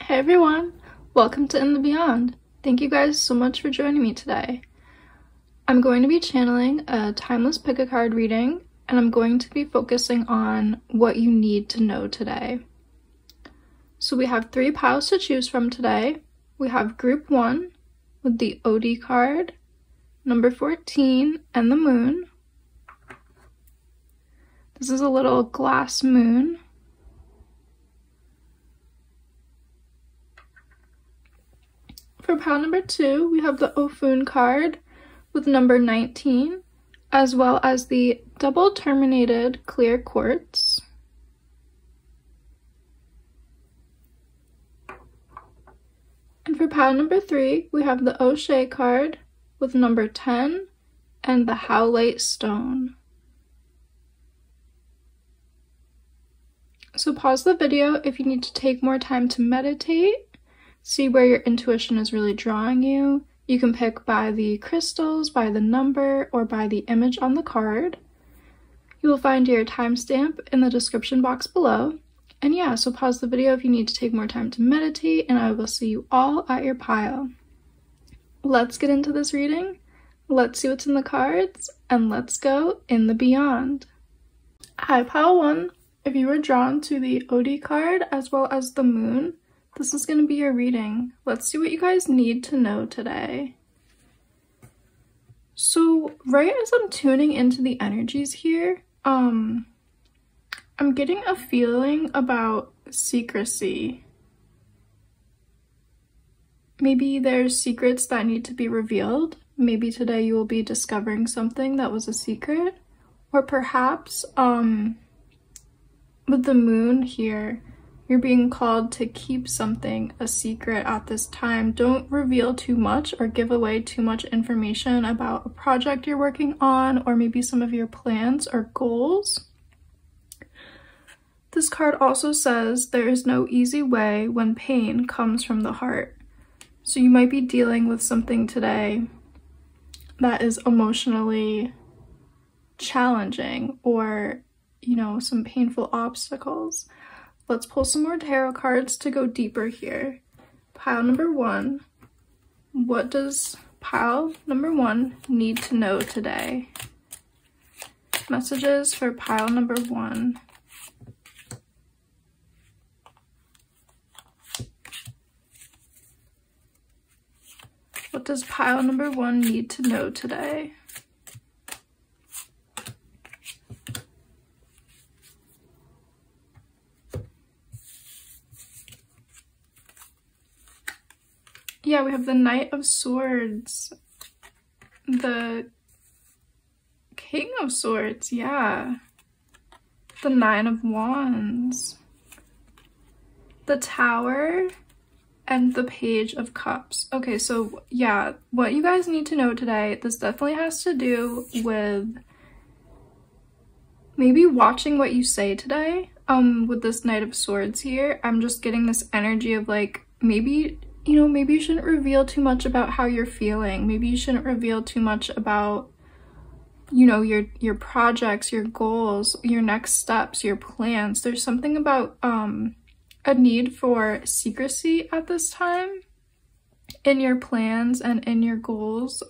Hey everyone, welcome to In the Beyond. Thank you guys so much for joining me today. I'm going to be channeling a timeless pick-a-card reading, and I'm going to be focusing on what you need to know today. So we have 3 piles to choose from today. We have group 1 with the OD card, number 14, and the moon. This is a little glass moon. For pile number 2, we have the Ofun card with number 19, as well as the double terminated clear quartz. And for pile number 3, we have the O'Shea card with number 10 and the Howlite stone. So pause the video if you need to take more time to meditate. See where your intuition is really drawing you. You can pick by the crystals, by the number, or by the image on the card. You will find your timestamp in the description box below. And yeah, so pause the video if you need to take more time to meditate, and I will see you all at your pile. Let's get into this reading. Let's see what's in the cards, and let's go in the beyond. Hi, pile 1. If you were drawn to the OD card as well as the moon, this is going to be your reading. Let's see what you guys need to know today. So right as I'm tuning into the energies here, I'm getting a feeling about secrecy. Maybe there's secrets that need to be revealed. Maybe today you will be discovering something that was a secret. Or perhaps, with the moon here, you're being called to keep something a secret at this time. Don't reveal too much or give away too much information about a project you're working on, or maybe some of your plans or goals. This card also says there is no easy way when pain comes from the heart. So you might be dealing with something today that is emotionally challenging, or, you know, some painful obstacles. Let's pull some more tarot cards to go deeper here. Pile number 1. What does pile number 1 need to know today? Messages for pile number 1. What does pile number 1 need to know today? Yeah, we have the Knight of Swords, the King of Swords, yeah, the 9 of Wands, the Tower, and the Page of Cups. Okay, so yeah, what you guys need to know today, this definitely has to do with maybe watching what you say today. With this Knight of Swords here, I'm just getting this energy of like, maybe, you know, maybe you shouldn't reveal too much about how you're feeling. Maybe you shouldn't reveal too much about, you know, your projects, your goals, your next steps, your plans. There's something about a need for secrecy at this time in your plans and in your goals.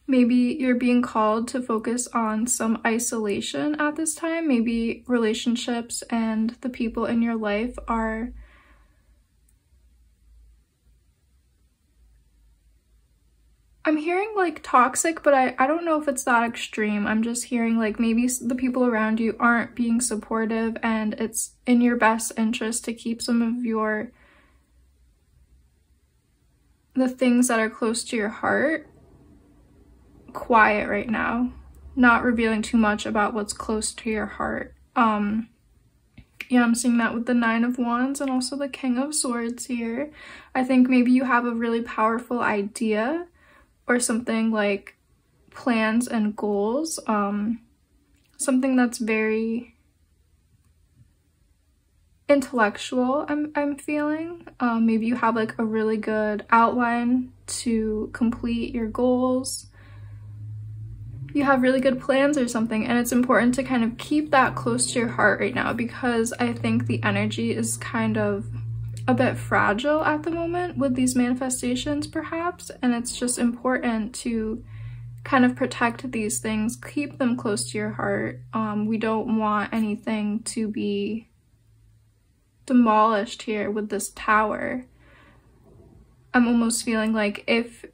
Maybe you're being called to focus on some isolation at this time. Maybe relationships and the people in your life are I'm hearing like toxic, but I don't know if it's that extreme. I'm just hearing like maybe the people around you aren't being supportive, and it's in your best interest to keep some of the things that are close to your heart quiet right now. Not revealing too much about what's close to your heart. Yeah, I'm seeing that with the 9 of Wands and also the King of Swords here. I think maybe you have a really powerful idea or something like plans and goals, something that's very intellectual, I'm feeling. Maybe you have like a really good outline to complete your goals. You have really good plans or something, and it's important to kind of keep that close to your heart right now, because I think the energy is kind of a bit fragile at the moment with these manifestations perhaps, and it's just important to kind of protect these things, keep them close to your heart. We don't want anything to be demolished here with this Tower. I'm almost feeling like if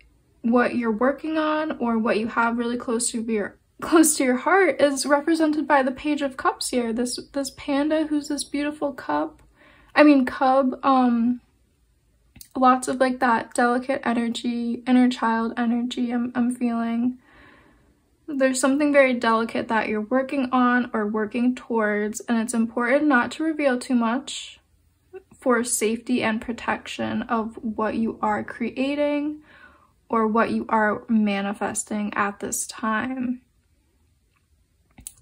what you're working on or what you have really close to your heart is represented by the Page of Cups here, this panda who's this beautiful cub, lots of like that delicate energy, inner child energy. I'm feeling there's something very delicate that you're working on or working towards, and it's important not to reveal too much for safety and protection of what you are creating or what you are manifesting at this time.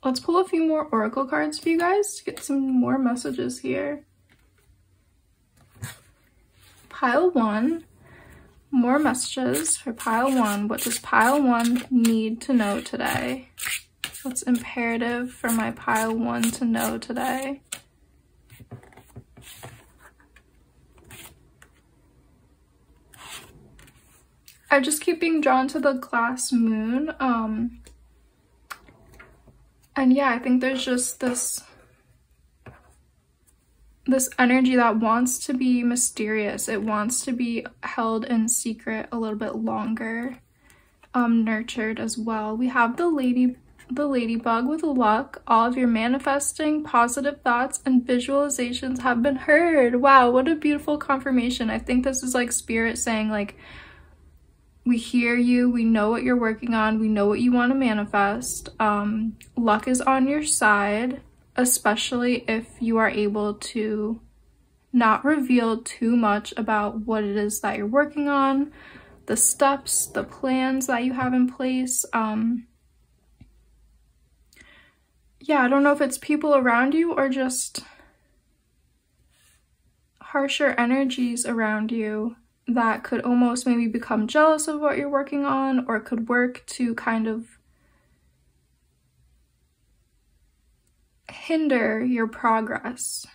Let's pull a few more oracle cards for you guys to get some more messages here. Pile 1, more messages for pile 1. What does pile 1 need to know today? What's imperative for my pile 1 to know today? I just keep being drawn to the glass moon. And yeah, I think there's just this energy that wants to be mysterious. It wants to be held in secret a little bit longer, nurtured as well. We have the ladybug with luck. All of your manifesting positive thoughts and visualizations have been heard. Wow, what a beautiful confirmation. I think this is like spirit saying like, we hear you, we know what you're working on, we know what you want to manifest. Luck is on your side, especially if you are able to not reveal too much about what it is that you're working on, the steps, the plans that you have in place. Yeah, I don't know if it's people around you or just harsher energies around you that could almost maybe become jealous of what you're working on, or could work to kind of hinder your progress.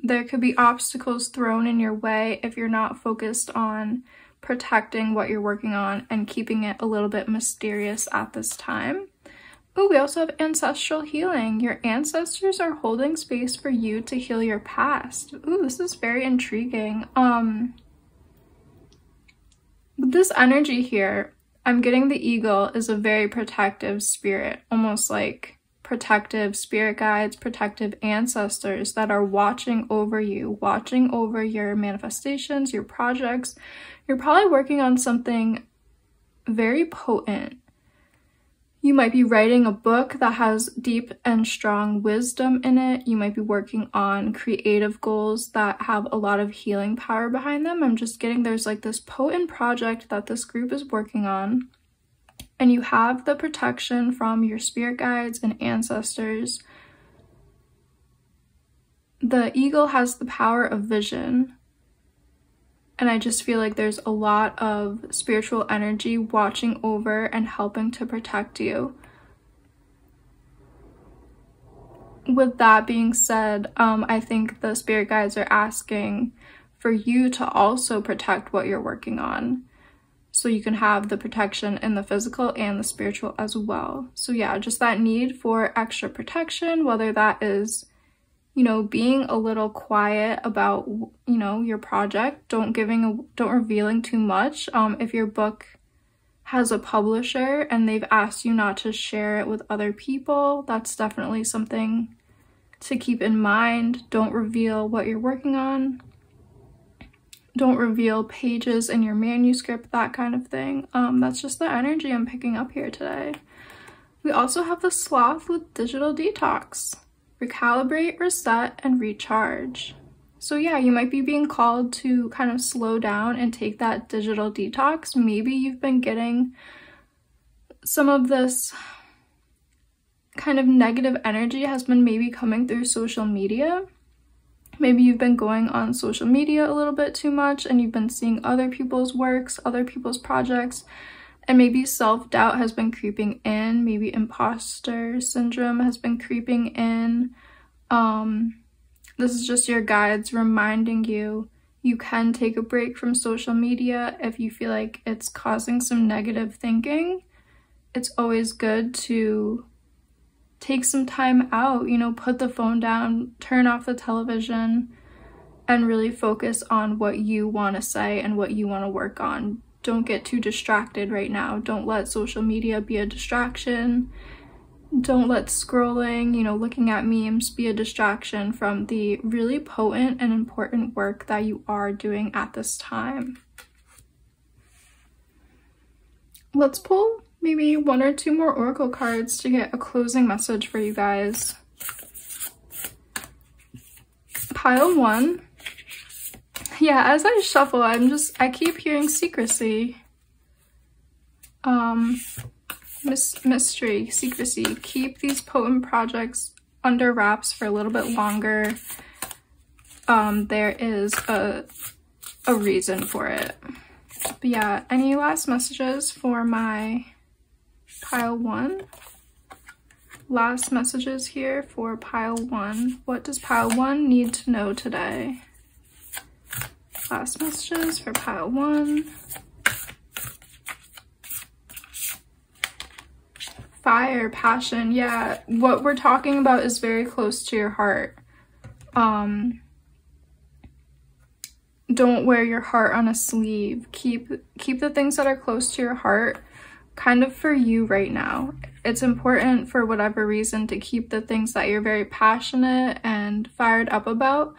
There could be obstacles thrown in your way if you're not focused on protecting what you're working on and keeping it a little bit mysterious at this time. Oh, we also have ancestral healing. Your ancestors are holding space for you to heal your past. Ooh, this is very intriguing. With this energy here, I'm getting the eagle is a very protective spirit, almost like protective spirit guides, protective ancestors that are watching over you, watching over your manifestations, your projects. You're probably working on something very potent. You might be writing a book that has deep and strong wisdom in it. You might be working on creative goals that have a lot of healing power behind them. I'm just getting there's like this potent project that this group is working on. And you have the protection from your spirit guides and ancestors. The eagle has the power of vision. And I just feel like there's a lot of spiritual energy watching over and helping to protect you. With that being said, I think the spirit guides are asking for you to also protect what you're working on, so you can have the protection in the physical and the spiritual as well. So yeah, just that need for extra protection, whether that is, you know, being a little quiet about, you know, your project, don't revealing too much. If your book has a publisher and they've asked you not to share it with other people, that's definitely something to keep in mind. Don't reveal what you're working on. Don't reveal pages in your manuscript, that kind of thing. That's just the energy I'm picking up here today. We also have the sloth with digital detox. Recalibrate, reset, and recharge. So yeah, you might be being called to kind of slow down and take that digital detox. Maybe you've been getting some of this kind of negative energy has been maybe coming through social media. Maybe you've been going on social media a little bit too much and you've been seeing other people's works, other people's projects, and maybe self-doubt has been creeping in. Maybe imposter syndrome has been creeping in. This is just your guides reminding you you can take a break from social media if you feel like it's causing some negative thinking. It's always good to take some time out, you know, put the phone down, turn off the television, and really focus on what you want to say and what you want to work on. Don't get too distracted right now. Don't let social media be a distraction. Don't let scrolling, you know, looking at memes be a distraction from the really potent and important work that you are doing at this time. Let's pull maybe 1 or 2 more oracle cards to get a closing message for you guys. Pile 1. Yeah, as I shuffle, I keep hearing secrecy. Mystery, secrecy. Keep these potent projects under wraps for a little bit longer. There is a reason for it. But yeah, any last messages for my pile 1? Last messages here for pile 1. What does pile 1 need to know today? Last messages for pile 1. Fire, passion. Yeah, what we're talking about is very close to your heart. Don't wear your heart on a sleeve. Keep the things that are close to your heart kind of for you right now. It's important for whatever reason to keep the things that you're very passionate and fired up about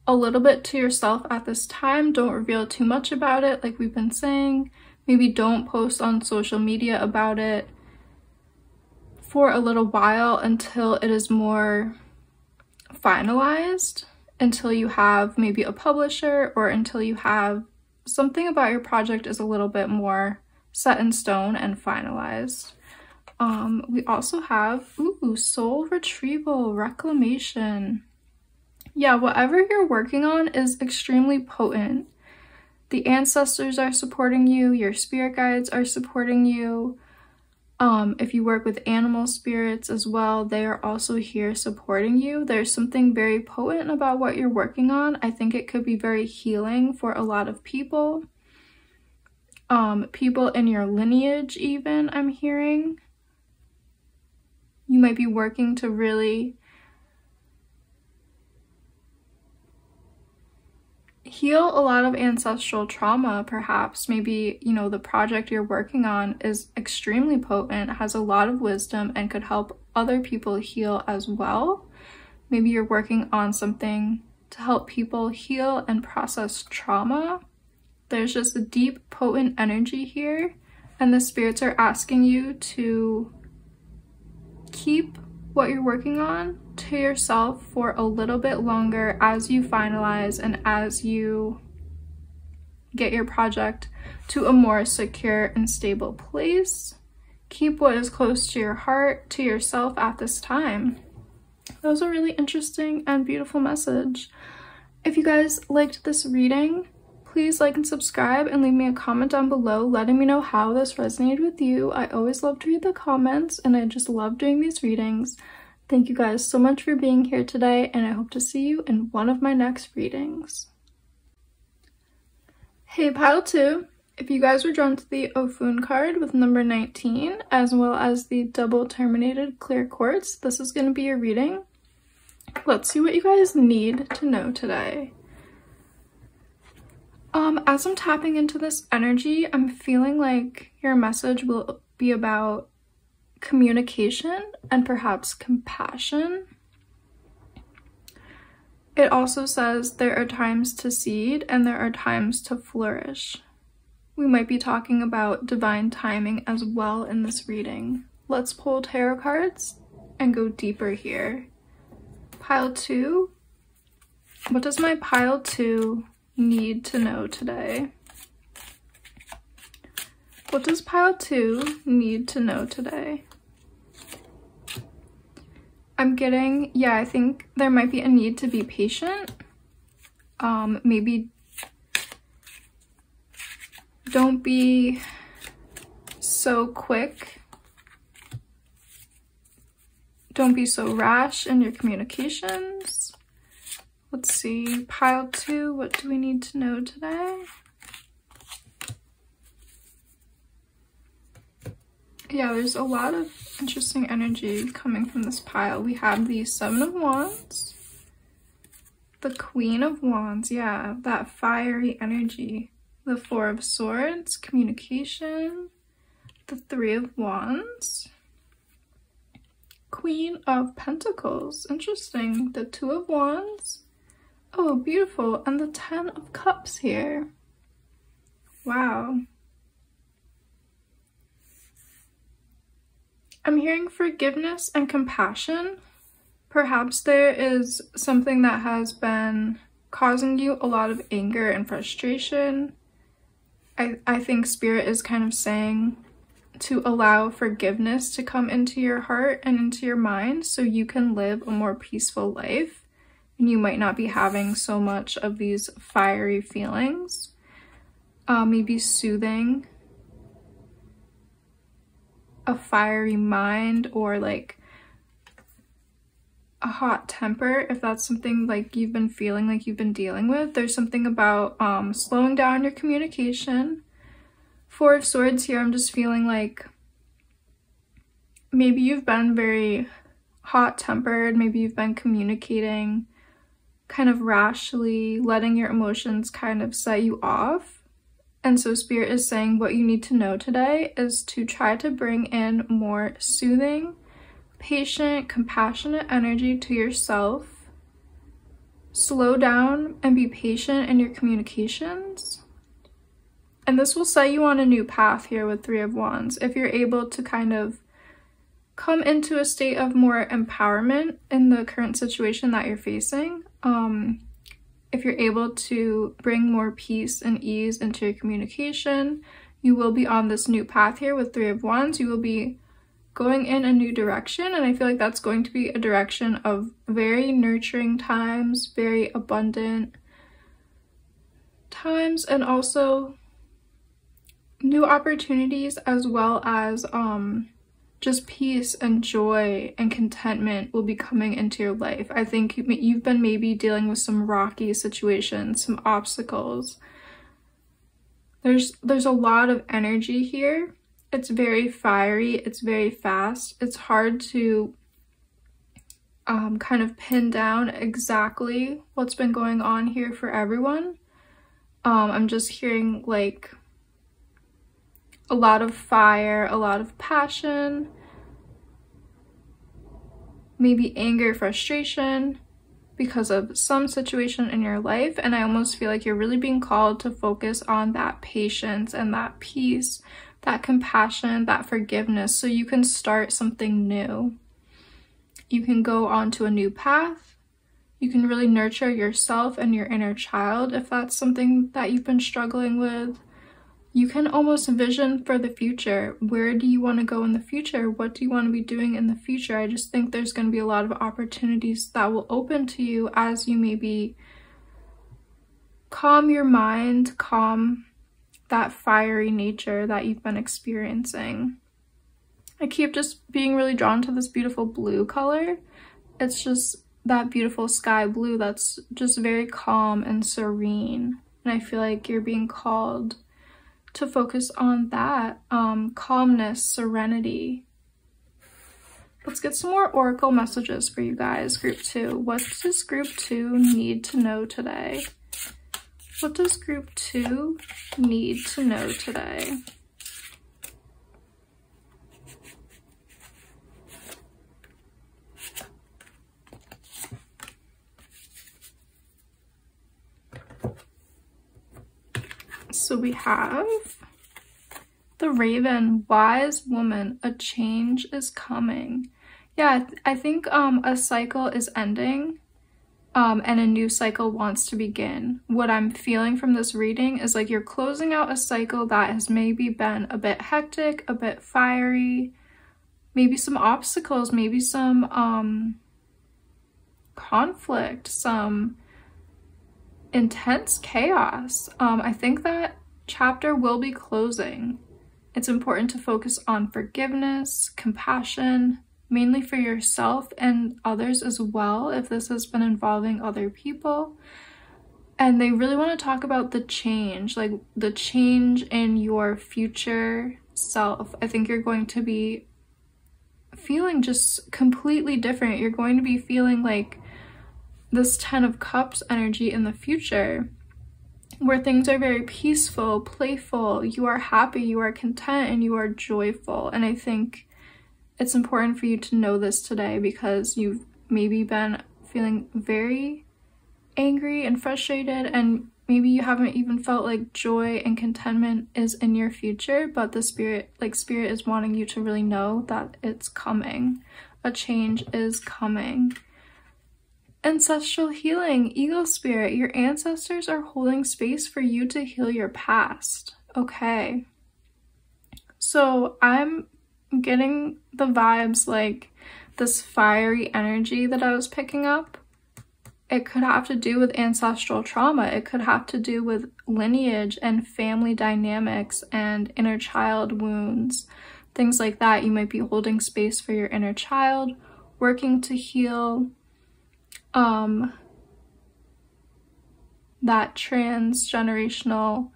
a little bit to yourself at this time. Don't reveal too much about it, like we've been saying. Maybe don't post on social media about it for a little while until it is more finalized, until you have maybe a publisher, or until you have something about your project is a little bit more set in stone and finalized. We also have, soul retrieval, reclamation. Yeah, whatever you're working on is extremely potent. The ancestors are supporting you, your spirit guides are supporting you. If you work with animal spirits as well, they are also here supporting you. There's something very potent about what you're working on. I think it could be very healing for a lot of people. People in your lineage even, I'm hearing. You might be working to really heal a lot of ancestral trauma, perhaps. Maybe, you know, the project you're working on is extremely potent, has a lot of wisdom, and could help other people heal as well. Maybe you're working on something to help people heal and process trauma. There's just a deep, potent energy here, and the spirits are asking you to keep what you're working on to yourself for a little bit longer as you finalize and as you get your project to a more secure and stable place. Keep what is close to your heart to yourself at this time. That was a really interesting and beautiful message. If you guys liked this reading, please like and subscribe and leave me a comment down below letting me know how this resonated with you. I always love to read the comments, and I just love doing these readings. Thank you guys so much for being here today, and I hope to see you in one of my next readings. Hey pile 2, if you guys were drawn to the Ofun card with number 19, as well as the double terminated clear quartz, this is going to be your reading. Let's see what you guys need to know today. As I'm tapping into this energy, I'm feeling like your message will be about communication and perhaps compassion. It also says there are times to seed and there are times to flourish. We might be talking about divine timing as well in this reading. Let's pull tarot cards and go deeper here. Pile 2. What does my pile 2 need to know today? What does pile 2 need to know today? I'm getting, yeah, I think there might be a need to be patient. Maybe don't be so quick. Don't be so rash in your communications. Let's see, pile 2, what do we need to know today? Yeah, there's a lot of interesting energy coming from this pile. We have the 7 of Wands, the Queen of Wands, yeah, that fiery energy. The 4 of Swords, communication, the 3 of Wands, Queen of Pentacles, interesting, the 2 of Wands, oh, beautiful, and the 10 of Cups here. Wow. I'm hearing forgiveness and compassion. Perhaps there is something that has been causing you a lot of anger and frustration. I think Spirit is kind of saying to allow forgiveness to come into your heart and into your mind so you can live a more peaceful life and you might not be having so much of these fiery feelings. Maybe soothing a fiery mind or like a hot temper, if that's something like you've been feeling like you've been dealing with. There's something about slowing down your communication. 4 of Swords here, I'm just feeling like maybe you've been very hot-tempered, maybe you've been communicating kind of rashly, letting your emotions kind of set you off. And so Spirit is saying what you need to know today is to try to bring in more soothing, patient, compassionate energy to yourself. Slow down and be patient in your communications. And this will set you on a new path here with 3 of Wands. If you're able to kind of come into a state of more empowerment in the current situation that you're facing, if you're able to bring more peace and ease into your communication, you will be on this new path here with 3 of Wands. You will be going in a new direction, and I feel like that's going to be a direction of very nurturing times, very abundant times, and also new opportunities, as well as just peace and joy and contentment will be coming into your life. I think you've been maybe dealing with some rocky situations, some obstacles. There's a lot of energy here. It's very fiery, it's very fast. It's hard to kind of pin down exactly what's been going on here for everyone. I'm just hearing like a lot of fire, a lot of passion, maybe anger, frustration because of some situation in your life. And I almost feel like you're really being called to focus on that patience and that peace, that compassion, that forgiveness, so you can start something new. You can go on to a new path. You can really nurture yourself and your inner child if that's something that you've been struggling with. You can almost vision for the future. Where do you want to go in the future? What do you want to be doing in the future? I just think there's going to be a lot of opportunities that will open to you as you maybe calm your mind, calm that fiery nature that you've been experiencing. I keep just being really drawn to this beautiful blue color. It's just that beautiful sky blue that's just very calm and serene. And I feel like you're being called to focus on that calmness, serenity. Let's get some more oracle messages for you guys, group 2. What does group 2 need to know today? What does group 2 need to know today? So we have the Raven, wise woman, a change is coming. Yeah, I think a cycle is ending and a new cycle wants to begin. What I'm feeling from this reading is like you're closing out a cycle that has maybe been a bit hectic, a bit fiery, maybe some obstacles, maybe some conflict, some intense chaos. I think that chapter will be closing. It's important to focus on forgiveness, compassion, mainly for yourself and others as well, if this has been involving other people. And they really want to talk about the change, like the change in your future self. I think you're going to be feeling just completely different. You're going to be feeling like this 10 of Cups energy in the future, where things are very peaceful, playful, you are happy, you are content, and you are joyful. And I think it's important for you to know this today, because you've maybe been feeling very angry and frustrated, and maybe you haven't even felt like joy and contentment is in your future, but the spirit is wanting you to really know that it's coming. A change is coming. Ancestral healing, Eagle Spirit, your ancestors are holding space for you to heal your past. Okay. So I'm getting the vibes like this fiery energy that I was picking up. It could have to do with ancestral trauma. It could have to do with lineage and family dynamics and inner child wounds, things like that. You might be holding space for your inner child, working to heal that transgenerational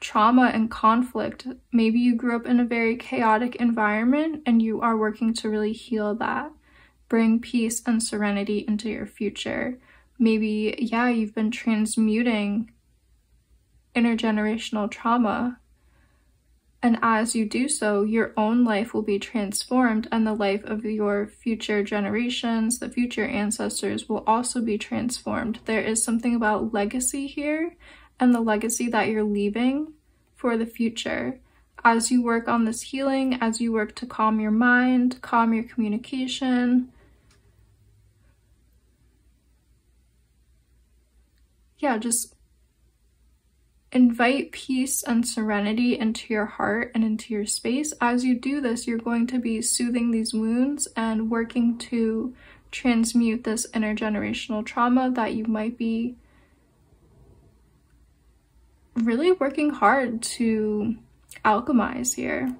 trauma and conflict. Maybe you grew up in a very chaotic environment and you are working to really heal that, bring peace and serenity into your future. Maybe, yeah, you've been transmuting intergenerational trauma, and as you do so, your own life will be transformed, and the life of your future generations, the future ancestors, will also be transformed. There is something about legacy here, and the legacy that you're leaving for the future. As you work on this healing, as you work to calm your mind, calm your communication, yeah, just invite peace and serenity into your heart and into your space. As you do this, you're going to be soothing these wounds and working to transmute this intergenerational trauma that you might be really working hard to alchemize here.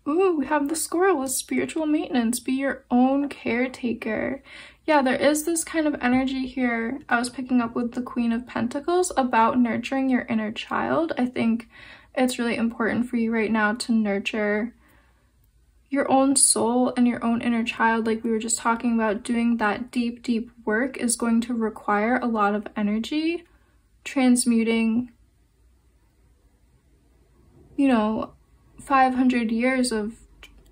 Ooh, we have the squirrel with spiritual maintenance. Be your own caretaker. Yeah, there is this kind of energy here I was picking up with the Queen of Pentacles about nurturing your inner child. I think it's really important for you right now to nurture your own soul and your own inner child. Like we were just talking about, doing that deep, deep work is going to require a lot of energy. Transmuting, 500 years of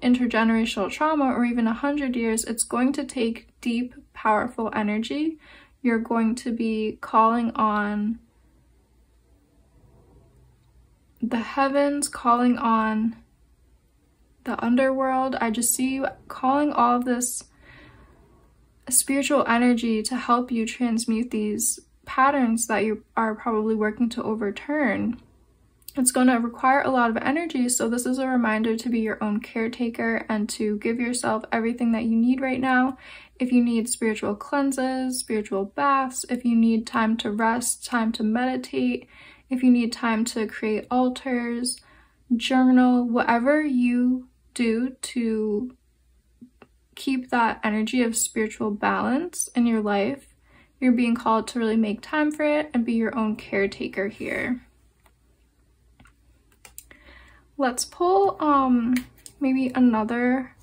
intergenerational trauma, or even 100 years, it's going to take deep, powerful energy. You're going to be calling on the heavens, calling on the underworld. I just see you calling all of this spiritual energy to help you transmute these patterns that you are probably working to overturn. It's going to require a lot of energy, so this is a reminder to be your own caretaker and to give yourself everything that you need right now. If you need spiritual cleanses, spiritual baths, if you need time to rest, time to meditate, if you need time to create altars, journal, whatever you do to keep that energy of spiritual balance in your life, you're being called to really make time for it and be your own caretaker here. Let's pull maybe another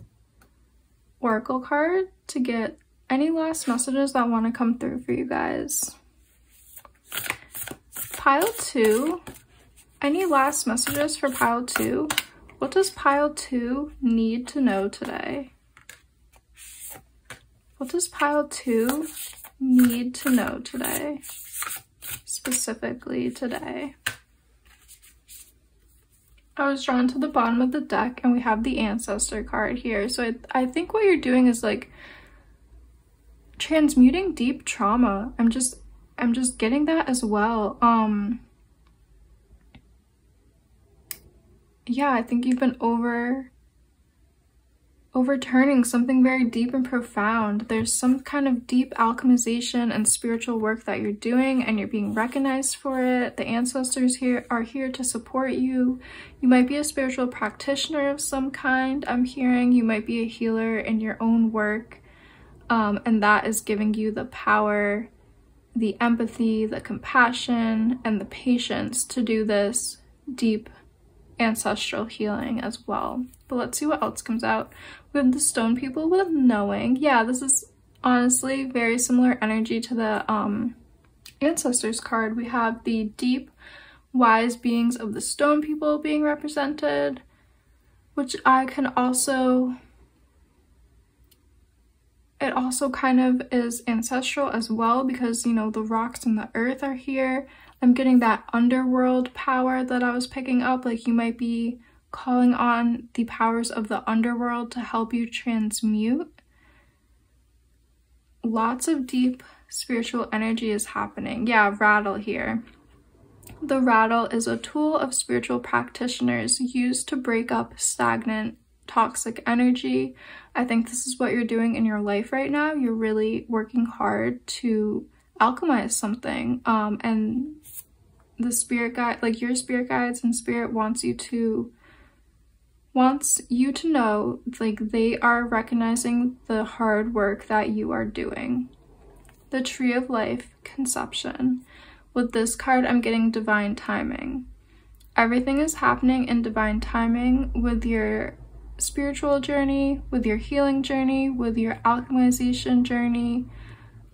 oracle card to get any last messages that want to come through for you guys. Pile 2, any last messages for pile 2? What does pile 2 need to know today? What does pile 2 need to know today? Specifically today. I was drawn to the bottom of the deck and we have the ancestor card here. So I think what you're doing is like transmuting deep trauma. I'm just getting that as well. Yeah, I think you've been overturning something very deep and profound. There's some kind of deep alchemization and spiritual work that you're doing, and you're being recognized for it. The ancestors here are here to support you. You might be a spiritual practitioner of some kind. I'm hearing you might be a healer in your own work, and that is giving you the power, the empathy, the compassion, and the patience to do this deep ancestral healing as well. But let's see what else comes out. We have the stone people with knowing. Yeah, this is honestly very similar energy to the ancestors card. We have the deep wise beings of the stone people being represented, which I can also, it also kind of is ancestral as well, because, you know, the rocks and the earth are here. I'm getting that underworld power that I was picking up. Like, you might be calling on the powers of the underworld to help you transmute. Lots of deep spiritual energy is happening. Yeah, rattle here. The rattle is a tool of spiritual practitioners used to break up stagnant, toxic energy. I think this is what you're doing in your life right now. You're really working hard to alchemize something, and the spirit guide, like your spirit guides and spirit wants you to know, like, they are recognizing the hard work that you are doing. The tree of life, conception. With this card, I'm getting divine timing. Everything is happening in divine timing with your spiritual journey, with your healing journey, with your alchemization journey.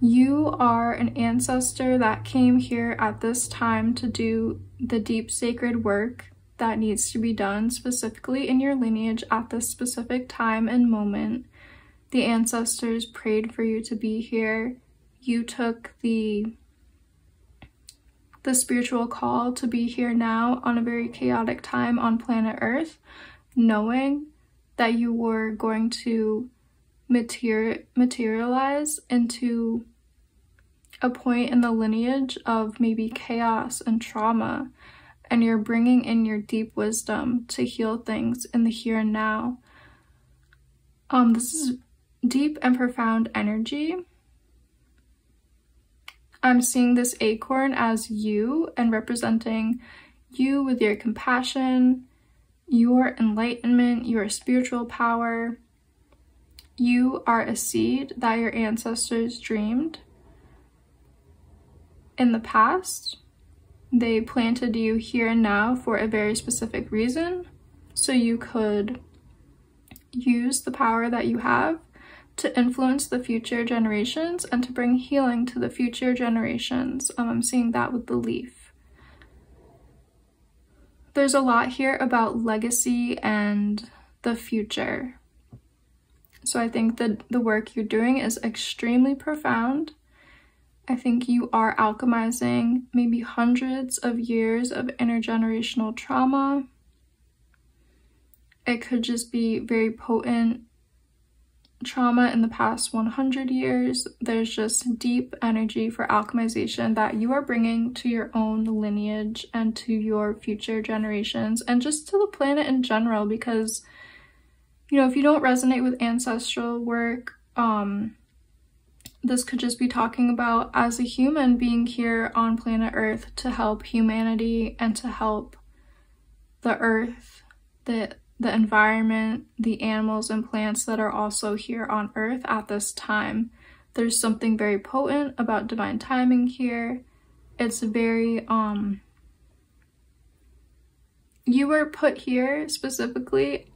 You are an ancestor that came here at this time to do the deep sacred work that needs to be done specifically in your lineage at this specific time and moment. The ancestors prayed for you to be here. You took the spiritual call to be here now on a very chaotic time on planet Earth, knowing that you were going to materialize into a point in the lineage of maybe chaos and trauma, and you're bringing in your deep wisdom to heal things in the here and now. This is deep and profound energy. I'm seeing this acorn as you and representing you with your compassion, your enlightenment, your spiritual power. You are a seed that your ancestors dreamed in the past. They planted you here and now for a very specific reason, so you could use the power that you have to influence the future generations and to bring healing to the future generations. I'm seeing that with the leaf. There's a lot here about legacy and the future. So I think that the work you're doing is extremely profound. I think you are alchemizing maybe hundreds of years of intergenerational trauma. It could just be very potent trauma in the past 100 years. There's just deep energy for alchemization that you are bringing to your own lineage and to your future generations and just to the planet in general, because, you know, if you don't resonate with ancestral work, this could just be talking about as a human being here on planet Earth to help humanity and to help the earth, the environment, the animals and plants that are also here on Earth at this time. There's something very potent about divine timing here. It's very, you were put here specifically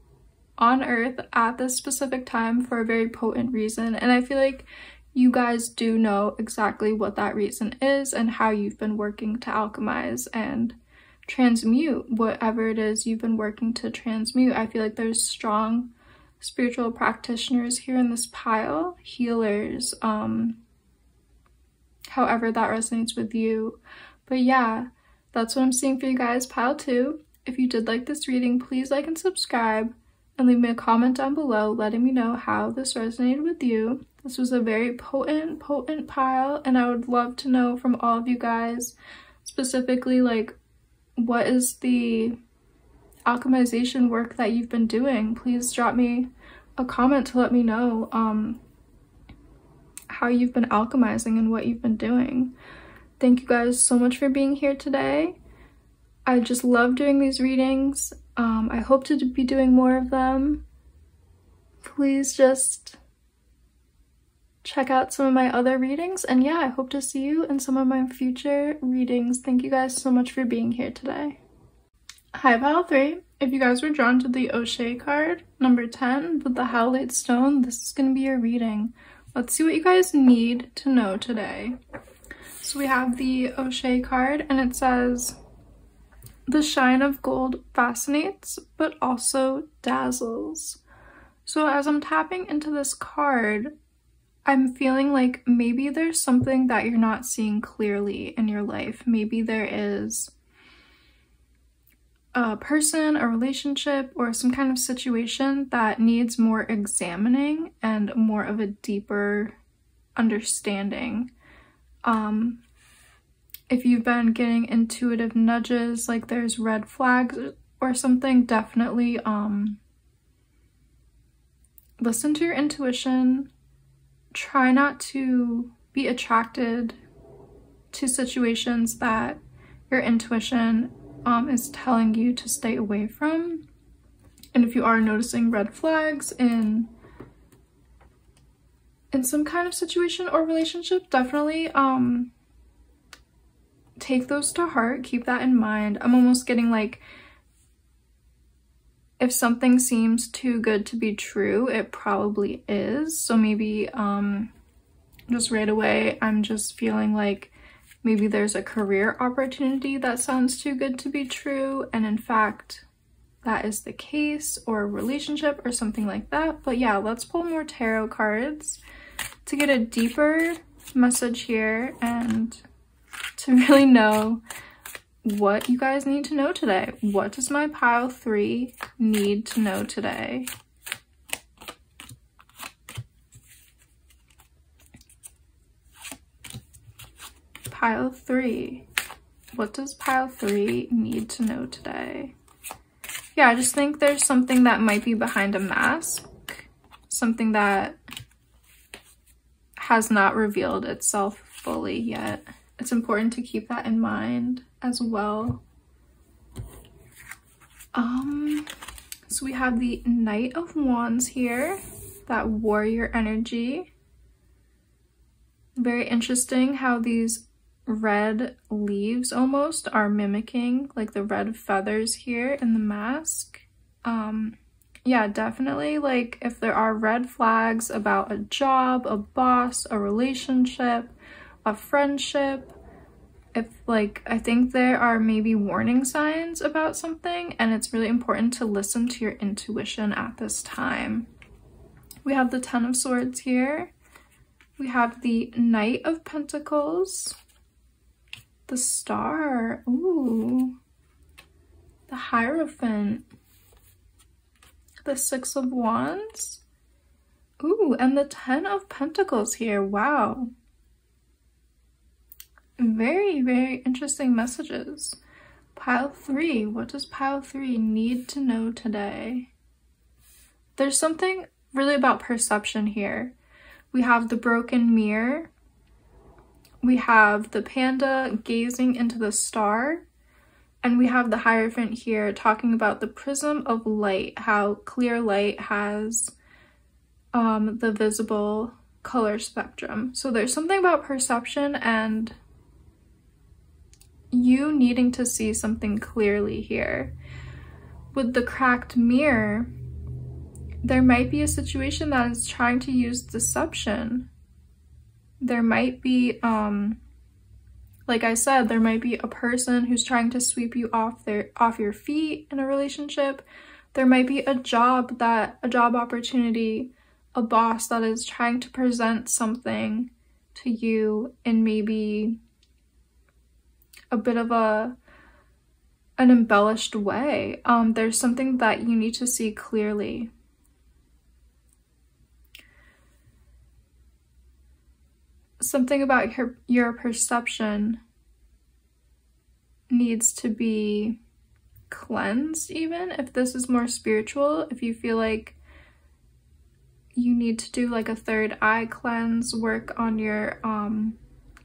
on Earth at this specific time for a very potent reason, and I feel like you guys do know exactly what that reason is and how you've been working to alchemize and transmute whatever it is you've been working to transmute. I feel like there's strong spiritual practitioners here in this pile, healers, however that resonates with you. But yeah, that's what I'm seeing for you guys, pile 2. If you did like this reading, please like and subscribe and leave me a comment down below letting me know how this resonated with you. This was a very potent pile, and I would love to know from all of you guys specifically, like, what is the alchemization work that you've been doing? Please drop me a comment to let me know how you've been alchemizing and what you've been doing. Thank you guys so much for being here today. I just love doing these readings. I hope to be doing more of them. Please just check out some of my other readings, and yeah, I hope to see you in some of my future readings. Thank you guys so much for being here today. Hi, pile 3. If you guys were drawn to the O'Shea card, number 10, with the Howlite Stone, this is going to be your reading. Let's see what you guys need to know today. So we have the O'Shea card, and it says, the shine of gold fascinates, but also dazzles. So as I'm tapping into this card, I'm feeling like maybe there's something that you're not seeing clearly in your life. Maybe there is a person, a relationship, or some kind of situation that needs more examining and more of a deeper understanding. If you've been getting intuitive nudges, like there's red flags or something, definitely listen to your intuition. Try not to be attracted to situations that your intuition is telling you to stay away from. And if you are noticing red flags in some kind of situation or relationship, definitely take those to heart. Keep that in mind. I'm almost getting like, if something seems too good to be true, it probably is. So maybe just right away, I'm just feeling like maybe there's a career opportunity that sounds too good to be true, and in fact that is the case, or a relationship or something like that. But yeah, let's pull more tarot cards to get a deeper message here and to really know what you guys need to know today. What does my pile 3 need to know today? Pile 3. What does pile 3 need to know today? Yeah, I just think there's something that might be behind a mask. Something that has not revealed itself fully yet. It's important to keep that in mind as well. So we have the Knight of Wands here, that warrior energy. Very interesting how these red leaves almost are mimicking like the red feathers here in the mask. Yeah, definitely, like if there are red flags about a job, a boss, a relationship, a friendship, if like, I think there are maybe warning signs about something, and it's really important to listen to your intuition at this time. We have the Ten of Swords here. We have the Knight of Pentacles, the Star, ooh, the Hierophant, the Six of Wands, ooh, and the Ten of Pentacles here. Wow. Very, very interesting messages. Pile 3, what does pile 3 need to know today? There's something really about perception here. We have the broken mirror. We have the panda gazing into the star. And we have the Hierophant here talking about the prism of light, how clear light has the visible color spectrum. So there's something about perception and you needing to see something clearly here. With the cracked mirror, there might be a situation that is trying to use deception. There might be, like I said, there might be a person who's trying to sweep you off your feet in a relationship. There might be a job opportunity, a boss that is trying to present something to you in maybe a bit of an embellished way. There's something that you need to see clearly. Something about your perception needs to be cleansed, even if this is more spiritual. If you feel like you need to do like a third eye cleanse, work on your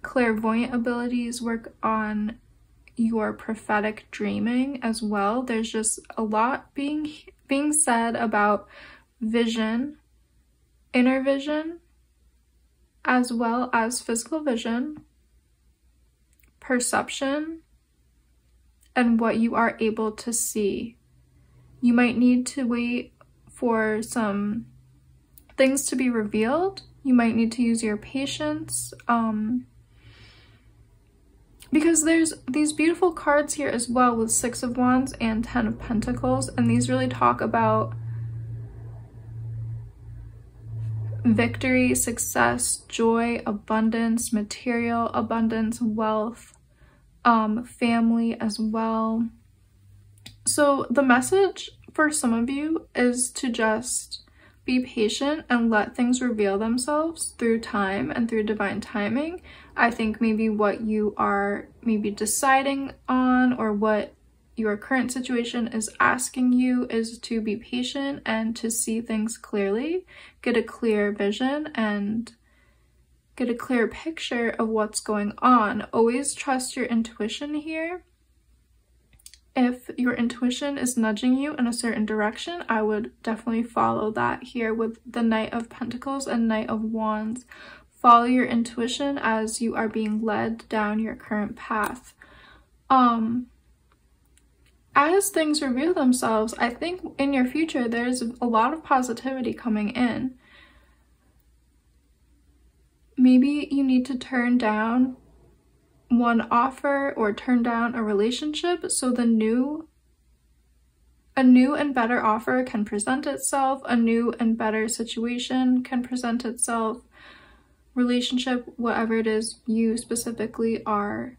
clairvoyant abilities, work on your prophetic dreaming as well. There's just a lot being said about vision, inner vision, as well as physical vision, perception, and what you are able to see. You might need to wait for some things to be revealed. You might need to use your patience, because there's these beautiful cards here as well with 6 of Wands and 10 of Pentacles, and these really talk about victory, success, joy, abundance, material abundance, wealth, family as well. So the message for some of you is to just be patient and let things reveal themselves through time and through divine timing. I think maybe what you are maybe deciding on, or what your current situation is asking you, is to be patient and to see things clearly, get a clear vision and get a clear picture of what's going on. Always trust your intuition here. If your intuition is nudging you in a certain direction, I would definitely follow that here with the Knight of Pentacles and Knight of Wands. Follow your intuition as you are being led down your current path. As things reveal themselves, I think in your future there's a lot of positivity coming in. Maybe you need to turn down one offer or turn down a relationship so a new and better offer can present itself, a new and better situation can present itself, relationship, whatever it is you specifically are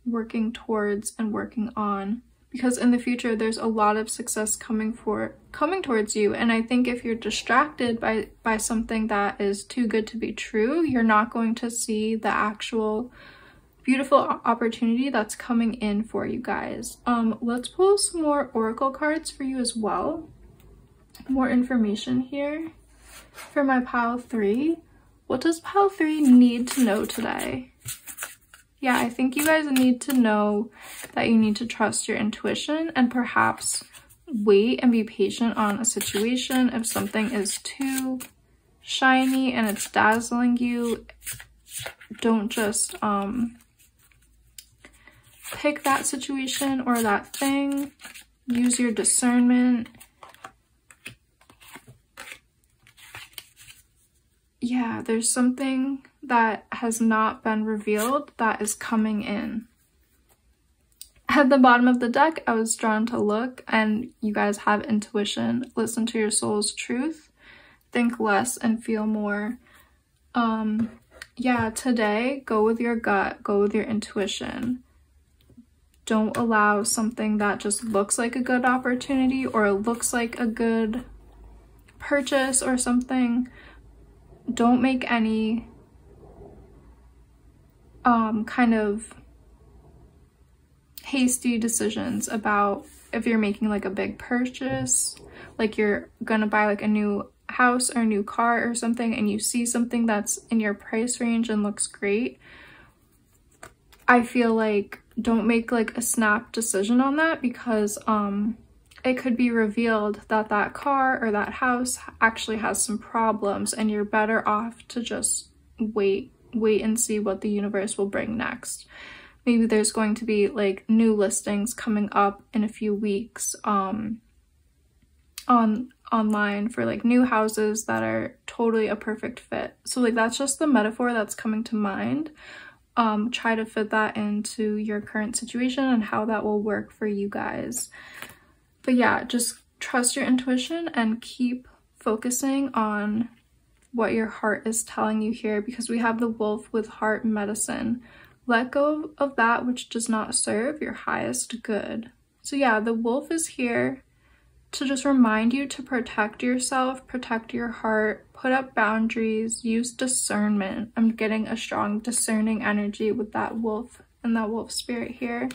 working towards and working on. Because in the future there's a lot of success coming towards you, and I think if you're distracted by something that is too good to be true, you're not going to see the actual beautiful opportunity that's coming in for you guys. Let's pull some more oracle cards for you as well. More information here for my pile 3. What does pile 3 need to know today? Yeah, I think you guys need to know that you need to trust your intuition and perhaps wait and be patient on a situation. If something is too shiny and it's dazzling you, don't just pick that situation or that thing. Use your discernment. Yeah, there's something that has not been revealed that is coming in. At the bottom of the deck, I was drawn to look, and you guys have intuition. Listen to your soul's truth. Think less and feel more. Yeah, today, go with your gut, go with your intuition. Don't allow something that just looks like a good opportunity or looks like a good purchase or something. Don't make any kind of hasty decisions about if you're making like a big purchase, like you're gonna buy like a new house or a new car or something, and you see something that's in your price range and looks great. I feel like don't make like a snap decision on that, because it could be revealed that that car or that house actually has some problems, and you're better off to just wait and see what the universe will bring next. Maybe there's going to be like new listings coming up in a few weeks online for like new houses that are totally a perfect fit. So like that's just the metaphor that's coming to mind. Try to fit that into your current situation and how that will work for you guys. But yeah, just trust your intuition and keep focusing on what your heart is telling you here, because we have the wolf with heart medicine. Let go of that which does not serve your highest good. So yeah, the wolf is here to just remind you to protect yourself, protect your heart, put up boundaries, use discernment. I'm getting a strong discerning energy with that wolf and that wolf spirit here.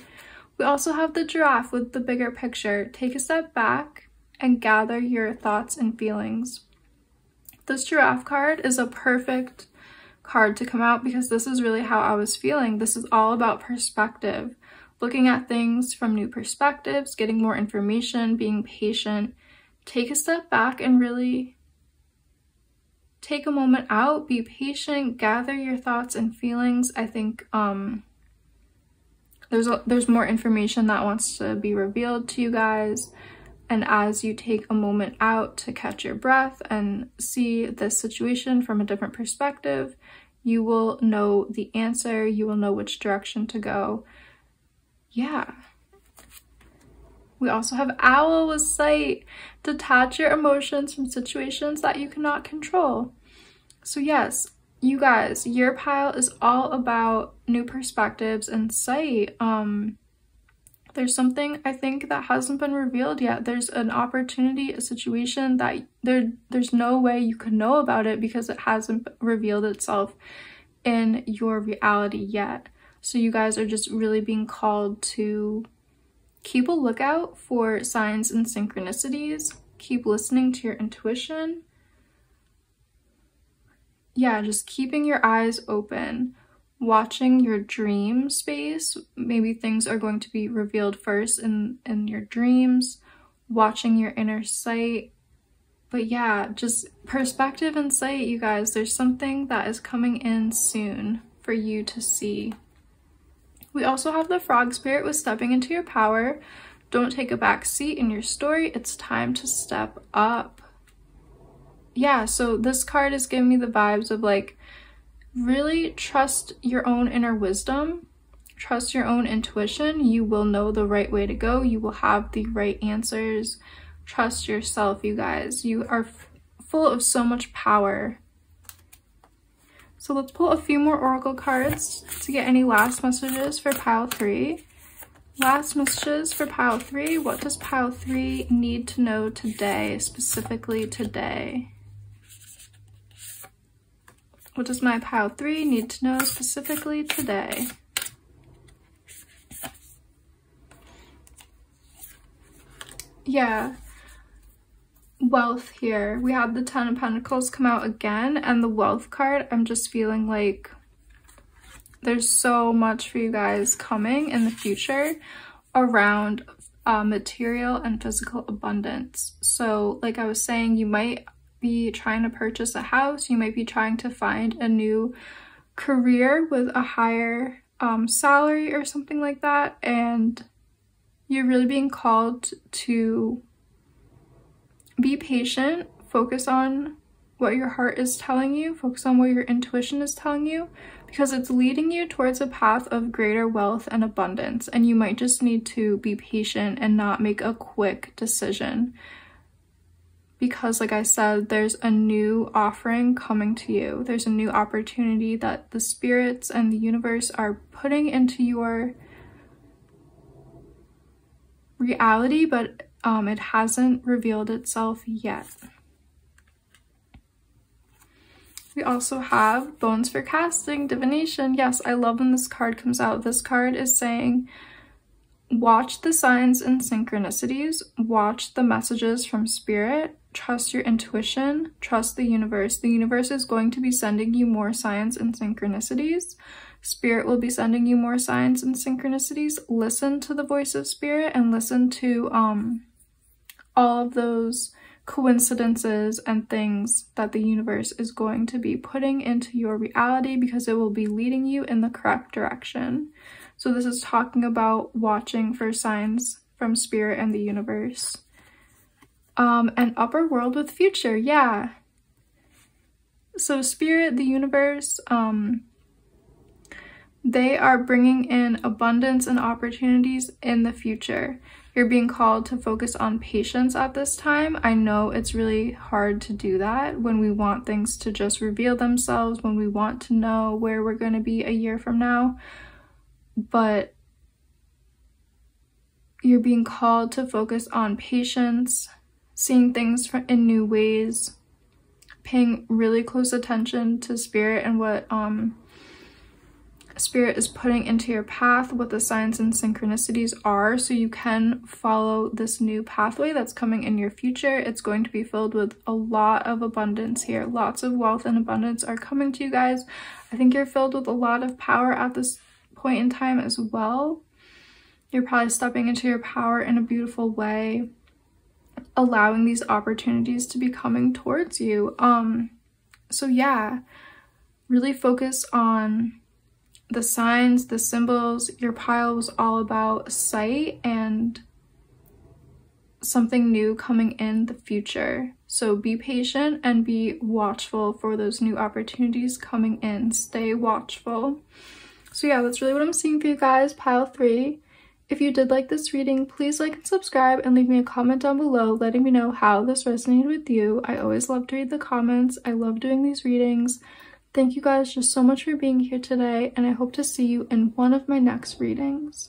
We also have the giraffe with the bigger picture. Take a step back and gather your thoughts and feelings. This giraffe card is a perfect card to come out because this is really how I was feeling. This is all about perspective, looking at things from new perspectives, getting more information, being patient. Take a step back and really take a moment out, be patient, gather your thoughts and feelings. I think there's more information that wants to be revealed to you guys. And as you take a moment out to catch your breath and see this situation from a different perspective, you will know the answer, you will know which direction to go. Yeah. We also have Owl with Sight. Detach your emotions from situations that you cannot control. So yes, you guys, your pile is all about new perspectives and sight. There's something I think that hasn't been revealed yet. There's an opportunity, a situation that there's no way you could know about it because it hasn't revealed itself in your reality yet. So you guys are just really being called to keep a lookout for signs and synchronicities. Keep listening to your intuition. Yeah, just keeping your eyes open, watching your dream space. Maybe things are going to be revealed first in your dreams, watching your inner sight. But yeah, just perspective and sight, you guys. There's something that is coming in soon for you to see. We also have the Frog Spirit with stepping into your power. Don't take a back seat in your story. It's time to step up. Yeah, so this card is giving me the vibes of like, really trust your own inner wisdom, trust your own intuition. You will know the right way to go. You will have the right answers. Trust yourself, you guys. You are full of so much power. So let's pull a few more oracle cards to get any last messages for pile 3. Last messages for pile 3. What does pile 3 need to know today, specifically today? What does my pile 3 need to know specifically today? Yeah, wealth here. We have the 10 of Pentacles come out again, and the wealth card, I'm just feeling like there's so much for you guys coming in the future around material and physical abundance. So like I was saying, you might be trying to purchase a house, you might be trying to find a new career with a higher salary or something like that, and you're really being called to be patient, focus on what your heart is telling you, focus on what your intuition is telling you, because it's leading you towards a path of greater wealth and abundance, and you might just need to be patient and not make a quick decision. Because like I said, there's a new offering coming to you. There's a new opportunity that the spirits and the universe are putting into your reality, but it hasn't revealed itself yet. We also have Bones for Casting, Divination. Yes, I love when this card comes out. This card is saying, watch the signs and synchronicities, watch the messages from spirit, trust your intuition, trust the universe. The universe is going to be sending you more signs and synchronicities. Spirit will be sending you more signs and synchronicities. Listen to the voice of spirit and listen to all of those coincidences and things that the universe is going to be putting into your reality, because it will be leading you in the correct direction. So this is talking about watching for signs from spirit and the universe. An upper world with future, yeah. So spirit, the universe, they are bringing in abundance and opportunities in the future. You're being called to focus on patience at this time. I know it's really hard to do that when we want things to just reveal themselves, when we want to know where we're going to be a year from now. But you're being called to focus on patience, seeing things in new ways, paying really close attention to spirit and what Spirit is putting into your path what the signs and synchronicities are, so you can follow this new pathway that's coming in your future. It's going to be filled with a lot of abundance here. Lots of wealth and abundance are coming to you guys. I think you're filled with a lot of power at this point in time as well. You're probably stepping into your power in a beautiful way, allowing these opportunities to be coming towards you. So yeah, really focus on the signs, the symbols. Your pile was all about sight and something new coming in the future. So be patient and be watchful for those new opportunities coming in. Stay watchful. So yeah, that's really what I'm seeing for you guys, pile 3. If you did like this reading, please like and subscribe and leave me a comment down below letting me know how this resonated with you. I always love to read the comments. I love doing these readings. Thank you guys just so much for being here today, and I hope to see you in one of my next readings.